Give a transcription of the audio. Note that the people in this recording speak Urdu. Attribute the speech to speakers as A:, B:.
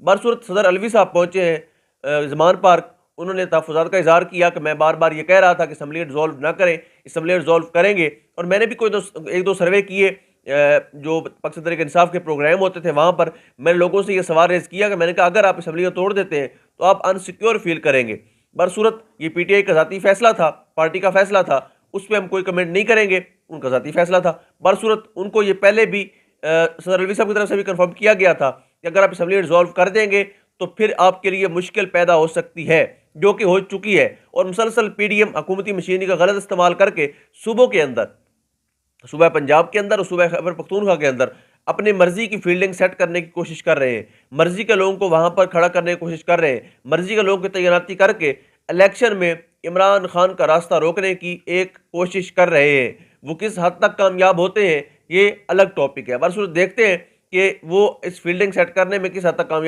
A: برصورت صدر الوی صاحب پہنچے ہیں زمان پارک، انہوں نے تحفظات کا اظہار کیا کہ میں بار بار یہ کہہ رہا تھا کہ اسمبلی ڈیزولو نہ کریں، اسمبلی ڈیزولو کریں گے، اور میں نے بھی ایک دو سروے کیے جو پاکستان تحریک انصاف کے پروگرام ہوتے تھے، وہاں پر میں نے لوگوں سے یہ سوال ریز کیا کہ میں نے کہا اگر آپ اسمبلی کو توڑ دیتے ہیں تو آپ انسیکیور فیل کریں گے۔ برصورت یہ پی ٹی آئی کا ذاتی فیصلہ تھا، پارٹی کا فیصلہ تھا، اس پہ ہم کوئی کمنٹ نہیں کریں گے، ان کا ذاتی فیصلہ تھا۔ برصورت ان کو یہ پہلے بھی صدر الوی صاحب کی طرف سے بھی کنفرم کیا گیا تھا کہ اگر آپ اسمبلی ڈیزولو کر دیں گے تو پھر آپ کے لیے مشکل پیدا ہو سکتی ہے، جو کہ ہو چکی ہے، اور مسلسل پی ڈی ایم حکومتی مشینری کا غلط استعمال کر کے صوبوں کے اندر، صوبہ پنجاب کے اندر اور صوبہ خیبر پختونخوا کے اندر اپنی مرضی کی فیلڈنگ سیٹ کرنے کی کوشش کر رہے ہیں، مرضی کے لوگوں کو وہاں پر کھڑا کرنے کی کوشش کر رہے ہیں، مرضی کے لوگوں کی تعیناتی کر کے الیکشن میں عمران خان کا راستہ روکنے کی ایک کوشش کر رہے ہیں۔ وہ کس حد تک کامیاب ہوتے ہیں یہ الگ ٹاپک ہے، برصورت دیکھتے ہیں کہ وہ اس فیلڈنگ سیٹ کرنے میں کس حد تک کامیاب